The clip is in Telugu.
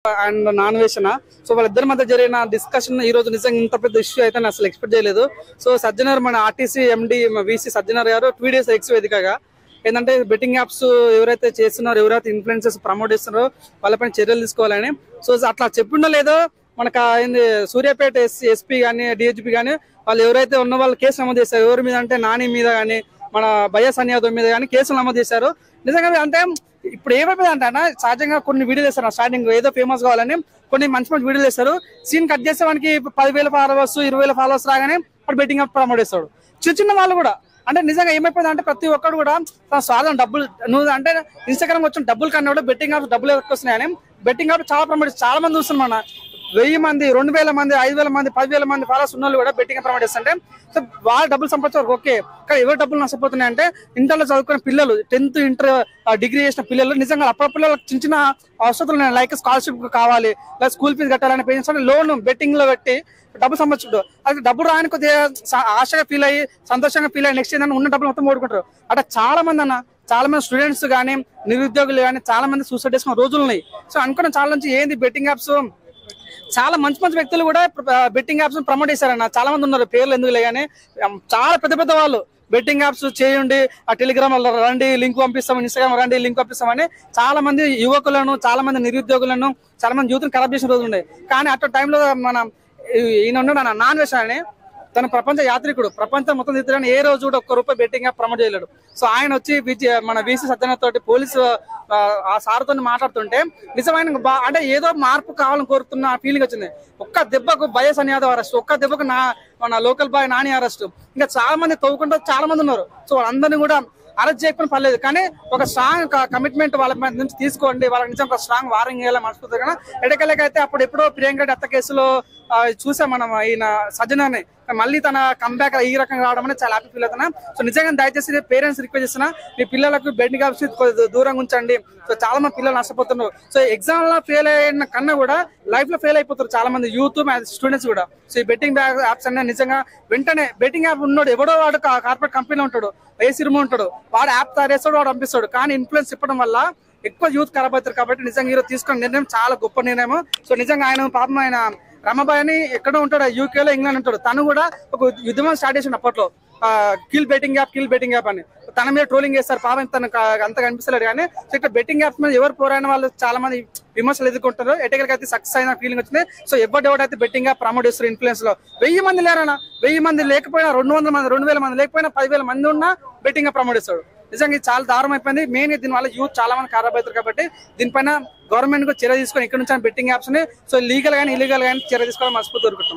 And non వేషన్. సో వాళ్ళిద్దరి మధ్య జరిగిన డిస్కషన్ ఈ రోజు నిజంగా ఇంత పెద్ద ఇష్యూ అయితే నేను అసలు ఎక్స్పెక్ట్ చేయలేదు. సో సజ్జనర్ మన ఆర్టీసీ ఎండి వీసీ సజ్జనర్ గారు ట్వీట్ చేశారు ఎక్స్ వేదికగా. ఏంటంటే బెట్టింగ్ యాప్స్ ఎవరైతే చేస్తున్నారో, ఎవరైతే ఇన్ఫ్లుయెన్సర్స్ ప్రమోట్ చేస్తున్నారో వాళ్ళపైన చర్యలు తీసుకోవాలని. సో అట్లా చెప్పిండో లేదో మనకు సూర్యాపేట ఎస్పీ కానీ డిహెచ్పీ కానీ వాళ్ళు ఎవరైతే ఉన్న వాళ్ళు కేసు నమోదు చేశారు. ఎవరి మీద అంటే నాని మీద కానీ మన బయ్యాస్ యాదవ్ మీద కానీ కేసులు నమోదు చేశారు. నిజంగా అంటే ఇప్పుడు ఏమైపోయింది అంటే సహజంగా కొన్ని వీడియోలు వేస్తారు స్టార్టింగ్ ఏదో ఫేమస్ కావాలని కొన్ని మంచి మంచి వీడియోలు వేస్తారు. సీన్ కట్ చేసే వానికి 10,000 ఫాలోవర్స్ 20,000 ఫాలోవర్స్ రాగానే వాడు బెట్టింగ్ యాప్ ప్రమోట్ చేస్తాడు. చిన్న వాళ్ళు కూడా అంటే నిజంగా ఏమైపోయింది అంటే ప్రతి ఒక్కరు కూడా సాధారణ డబ్బులు నువ్వు అంటే ఇన్స్టాగ్రామ్ వచ్చిన డబ్బులు కన్నా కూడా బెట్టింగ్ యాప్ డబ్బులు ఎక్కువ వస్తున్నాయని బెట్టింగ్ యాప్ చాలా ప్రమోట్ చాలా మంది చూస్తున్నాం. మన 1000 మంది 2000 మంది 5000 మంది 10,000 మంది ఫాలోవర్స్ ఉన్న వాళ్ళు కూడా బెట్టింగ్ ప్రమోట్ చేస్తుంటే సో వాళ్ళ డబ్బులు సంపాదించారు. ఓకే, కానీ ఎవరు డబ్బులు నష్టపోతున్నాయి అంటే ఇంటర్లో చదువుకున్న పిల్లలు 10th ఇంటర్ డిగ్రీ చేసిన పిల్లలు నిజంగా అప్పుడప్పుడు చిన్న చిన్న అవసరాలు లైక్ స్కాలర్షిప్ కావాలి, లేదా స్కూల్ ఫీజు కట్టాలని పేరెంట్స్ లోన్ బెట్టింగ్ లో పెట్టి డబ్బు సంపాదించు. అది డబ్బులు రాని కొద్దిగా ఆశగా ఫీల్ అయ్యి సంతోషంగా ఫీల్ అయ్యి నెక్స్ట్ ఏంటంటే ఉన్న డబ్బులు మొత్తం ఓడుకుంటారు. అంటే చాలా మంది స్టూడెంట్స్ కానీ నిరుద్యోగులు కానీ చాలా మంది సూసైడ్ చేసుకున్న రోజులు ఉన్నాయి. సో అనుకున్న చాలా నుంచి ఏంది బెట్టింగ్ యాప్స్ చాలా మంచి మంచి వ్యక్తులు కూడా బెట్టింగ్ యాప్స్ ప్రమోట్ చేశారన్న చాలా మంది ఉన్నారు. పేర్లు ఎందుకు లేగానే చాలా పెద్ద పెద్ద వాళ్ళు బెట్టింగ్ యాప్స్ చేయండి, ఆ టెలిగ్రామ్ రండి లింక్ పంపిస్తాం, ఇన్స్టాగ్రామ్ రండి లింక్ పంపిస్తామని చాలా మంది యువకులను చాలా మంది నిరుద్యోగులను చాలా మంది యూత్ని ఖరాబ్ చేసిన రోజులు ఉన్నాయి. కానీ అటు టైంలో మన ఈయన ఉన్నాడు నాన్ వేషన్ అని తన ప్రపంచ యాత్రికుడు ప్రపంచం మొత్తం తిరుగుతాడని ఏ రోజు కూడా ₹1 బెట్టింగ్ యాప్ ప్రమోట్ చేయలేడు. సో ఆయన వచ్చి మన వీసీ సజ్జనర్ తోటి పోలీసు ఆ సార్తో మాట్లాడుతుంటే నిజమైన అంటే ఏదో మార్పు కావాలని కోరుతున్న ఫీలింగ్ వచ్చింది. ఒక్క దెబ్బకు బయ్యాస్ యాదవ్ అరెస్ట్, ఒక్క దెబ్బకు మన లోకల్ బాయ్ నాని అరెస్ట్, ఇంకా చాలా మంది తవ్వుకుంటూ చాలా మంది ఉన్నారు. సో వాళ్ళందరినీ కూడా అరెస్ట్ చేయకపోయినా పర్లేదు, కానీ ఒక స్ట్రాంగ్ కమిట్మెంట్ వాళ్ళ నుంచి తీసుకోండి, వాళ్ళ నుంచి ఒక స్ట్రాంగ్ వారింగ్ చేయాలి మనస్ఫూర్తి. కానీ ఎడకెళ్ళకైతే అప్పుడు ఎప్పుడో ప్రియాంక రెడ్డి హత్య కేసులో చూసాం మనం ఈయన సజ్జనర్ని, మళ్ళీ తన కంబ్యాక్ ఈ రకంగా రావడం అనేది చాలా హ్యాపీ ఫీల్ అవుతున్నా. సో నిజంగా దయచేసి పేరెంట్స్ రిక్వెస్ట్ చేస్తున్నా, మీ పిల్లలకు బెట్టింగ్ యాప్స్ దూరంగా ఉంచండి. సో చాలా మంది పిల్లలు నష్టపోతున్నారు. సో ఎగ్జామ్ లో ఫెయిల్ అయిన కన్నా కూడా లైఫ్ లో ఫెయిల్ అయిపోతారు చాలా మంది యూత్ స్టూడెంట్స్ కూడా. సో ఈ బెట్టింగ్ యాప్స్ అనే నిజంగా వెంటనే బెట్టింగ్ యాప్ ఉన్నాడు ఎవడో వాడు కార్పొరేట్ కంపెనీలో ఉంటాడు, ఏసీ రూమ్ ఉంటాడు, వాడు యాప్ తయారు చేస్తాడు, వాడు పంపిస్తాడు. కానీ ఇన్ఫ్లుయెన్స్ ఇవ్వడం వల్ల ఎక్కువ యూత్ ఖరాబ్ అవుతారు. కాబట్టి నిజంగా ఈరోజు తీసుకున్న నిర్ణయం చాలా గొప్ప నిర్ణయం. సో నిజంగా ఆయన పాపం ఆయన రమాబాయ్ అని ఎక్కడో ఉంటాడు, యూకేలో ఇంగ్లాండ్ ఉంటాడు, తను కూడా ఒక ఉద్యమం స్టార్ట్ చేసిండు అప్పట్లో కిల్ బెట్టింగ్ యాప్ అని. తన మీద ట్రోలింగ్ చేస్తారు పాపం, తనకు అంత కనిపిస్తలేడు. కానీ సో ఇక్కడ బెట్టింగ్ యాప్స్ మీద ఎవరు పోరాడిన వాళ్ళు చాలా మంది విమర్శలు ఎదుర్కొంటారు. ఎటకెళ్ళకైతే సక్సెస్ అయిన ఫీలింగ్ వచ్చింది. సో ఎవడైతే బెట్టింగ్ యాప్ ప్రమోట్ చేస్తారు ఇన్ఫ్లుయెన్స్ లో 1000 మంది లేరన్నా, 1000 మంది లేకపోయినా 200 మంది 2000 మంది లేకపోయినా 10,000 మంది ఉన్నా బెట్టింగ్ యాప్ ప్రమోట్ చేస్తాడు. నిజంగా ఇది చాలా దారుణం అయిపోయింది. మెయిన్ దీనివల్ల యూత్ చాలా మంది ఖరాబ్ అవుతారు. కాబట్టి దీనిపైన గవర్నమెంట్ కు చర్య తీసుకొని ఇక్కడ నుంచి బెట్టింగ్ యాప్స్ ని సో లీగల్ గానీ ఇల్లీగల్ గానీ చర్య తీసుకోవాలని మనస్ఫూర్తి కోరుకుంటున్నాం.